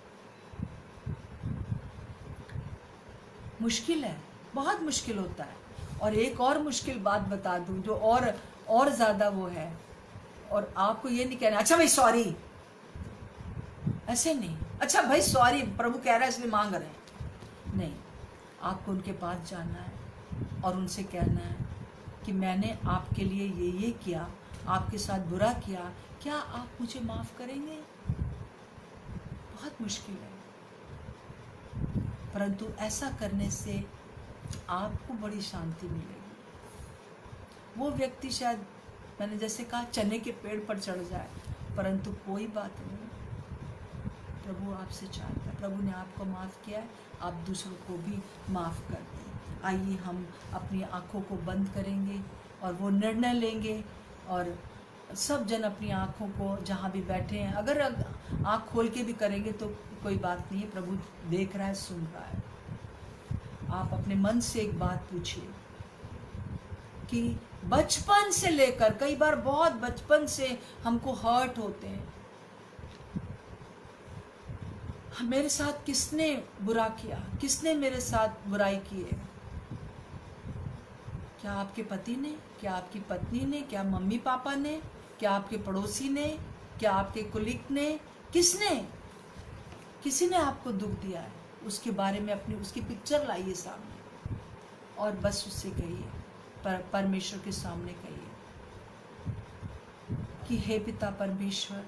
मुश्किल है, बहुत मुश्किल होता है। और एक और मुश्किल बात बता दूं जो और ज़्यादा वो है, और आपको ये नहीं कहना अच्छा भाई सॉरी, ऐसे नहीं, अच्छा भाई सॉरी प्रभु कह रहा है इसलिए मांग रहे हैं, नहीं। आपको उनके पास जाना है और उनसे कहना है कि मैंने आपके लिए ये किया, आपके साथ बुरा किया, क्या आप मुझे माफ़ करेंगे? बहुत मुश्किल है, परंतु ऐसा करने से आपको बड़ी शांति मिलेगी। वो व्यक्ति शायद, मैंने जैसे कहा, चने के पेड़ पर चढ़ जाए, परंतु कोई बात नहीं, प्रभु आपसे चाहता है। प्रभु ने आपको माफ़ किया है, आप दूसरों को भी माफ़ कर दें। आइए हम अपनी आँखों को बंद करेंगे और वो निर्णय लेंगे, और सब जन अपनी आँखों को जहाँ भी बैठे हैं, अगर आँख खोल के भी करेंगे तो कोई बात नहीं है, प्रभु देख रहा है, सुन रहा है। आप अपने मन से एक बात पूछिए कि बचपन से लेकर, कई बार बहुत बचपन से हमको हर्ट होते हैं, मेरे साथ किसने बुरा किया, किसने मेरे साथ बुराई की है? क्या आपके पति ने, क्या आपकी पत्नी ने, क्या मम्मी पापा ने, क्या आपके पड़ोसी ने, क्या आपके कुलीग ने, किसने? किसी ने आपको दुख दिया है, उसके बारे में उसकी पिक्चर लाइए सामने और बस उससे कहिए, परमेश्वर के सामने कहिए कि हे पिता परमेश्वर,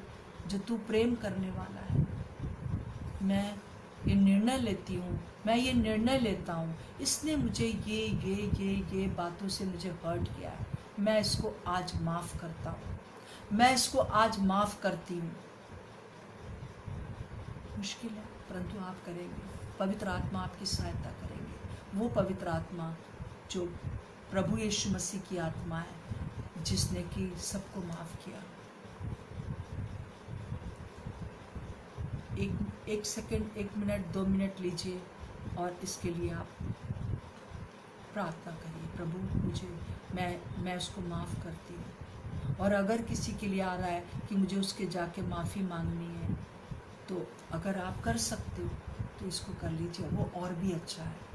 जो तू प्रेम करने वाला है, मैं ये निर्णय लेती हूँ, मैं ये निर्णय लेता हूँ, इसने मुझे ये बातों से मुझे हर्ट किया है, मैं इसको आज माफ़ करता हूँ, मैं इसको आज माफ़ करती हूँ। मुश्किल है, परंतु आप करेंगे, पवित्र आत्मा आपकी सहायता करेंगे। वो पवित्र आत्मा जो प्रभु यीशु मसीह की आत्मा है, जिसने कि सबको माफ़ किया। एक सेकंड, 1 मिनट, 2 मिनट लीजिए और इसके लिए आप प्रार्थना करिए, प्रभु मुझे मैं उसको माफ़ करती हूँ। और अगर किसी के लिए आ रहा है कि मुझे उसके जाके माफ़ी मांगनी है, तो अगर आप कर सकते हो तो इसको कर लीजिए, वो और भी अच्छा है।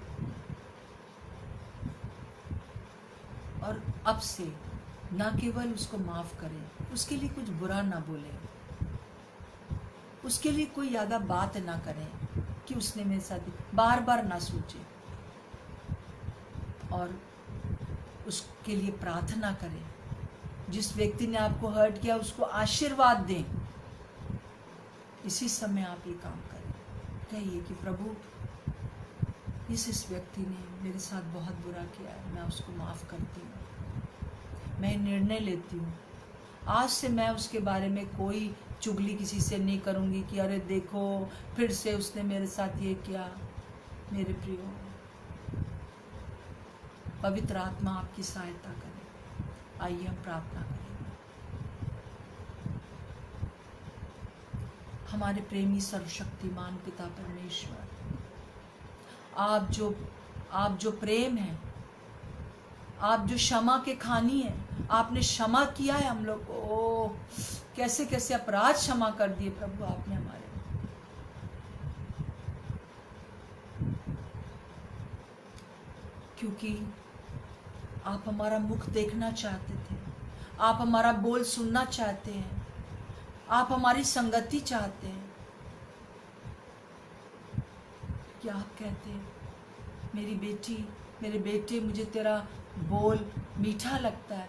और अब से ना केवल उसको माफ़ करें, उसके लिए कुछ बुरा ना बोलें, उसके लिए कोई ज़्यादा बात ना करें कि उसने मेरे साथ, बार बार ना सोचें, और उसके लिए प्रार्थना करें। जिस व्यक्ति ने आपको हर्ट किया उसको आशीर्वाद दें। इसी समय आप ये काम करें, कहिए कि प्रभु इस व्यक्ति ने मेरे साथ बहुत बुरा किया है, मैं उसको माफ़ करती हूँ। मैं निर्णय लेती हूँ, आज से मैं उसके बारे में कोई चुगली किसी से नहीं करूँगी कि अरे देखो फिर से उसने मेरे साथ ये किया। मेरे प्रियो, पवित्र आत्मा आपकी सहायता करे। आइए हम प्रार्थना करें। हमारे प्रेमी सर्वशक्तिमान पिता परमेश्वर, आप जो प्रेम है, आप जो क्षमा के खानी है, आपने क्षमा किया है हम लोग को। ओ कैसे कैसे अपराध क्षमा कर दिए प्रभु आपने हमारे। क्योंकि आप हमारा मुख देखना चाहते थे, आप हमारा बोल सुनना चाहते हैं, आप हमारी संगति चाहते हैं। क्या आप कहते हैं मेरी बेटी, मेरे बेटे, मुझे तेरा बोल मीठा लगता है,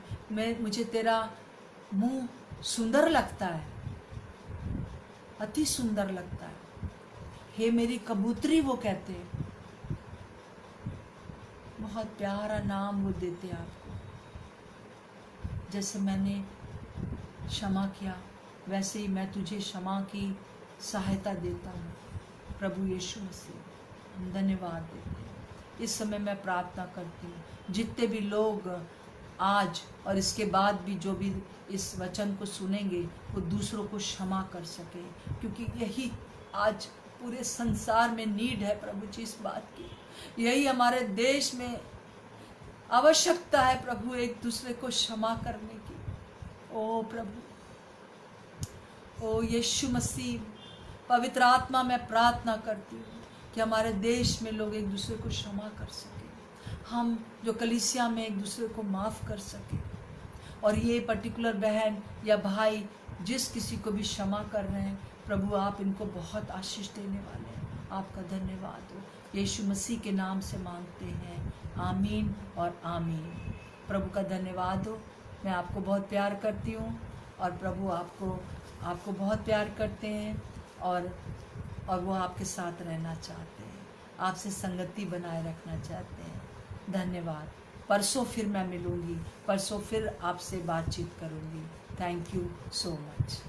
मुझे तेरा मुंह सुंदर लगता है, अति सुंदर लगता है। हे मेरी कबूतरी, वो कहते हैं। बहुत प्यारा नाम वो देते हैं आपको। जैसे मैंने क्षमा किया वैसे ही मैं तुझे क्षमा की सहायता देता हूँ। प्रभु यीशु मसीह, हम धन्यवाद देते हैं। इस समय मैं प्रार्थना करती हूँ जितने भी लोग आज और इसके बाद भी जो भी इस वचन को सुनेंगे वो दूसरों को क्षमा कर सके, क्योंकि यही आज पूरे संसार में नीड है प्रभु जी इस बात की। यही हमारे देश में आवश्यकता है प्रभु, एक दूसरे को क्षमा करने की। ओ प्रभु, ओ यीशु मसीह, पवित्र आत्मा, मैं प्रार्थना करती हूँ कि हमारे देश में लोग एक दूसरे को क्षमा कर सके, हम जो कलीसिया में एक दूसरे को माफ़ कर सके। और ये पर्टिकुलर बहन या भाई जिस किसी को भी क्षमा कर रहे हैं प्रभु, आप इनको बहुत आशीष देने वाले हैं। आपका धन्यवाद हो। यीशु मसीह के नाम से मांगते हैं, आमीन और आमीन। प्रभु का धन्यवाद हो। मैं आपको बहुत प्यार करती हूँ और प्रभु आपको बहुत प्यार करते हैं, और वो आपके साथ रहना चाहते हैं, आपसे संगति बनाए रखना चाहते हैं। धन्यवाद। परसों फिर मैं मिलूँगी, परसों फिर आपसे बातचीत करूँगी। Thank you so much.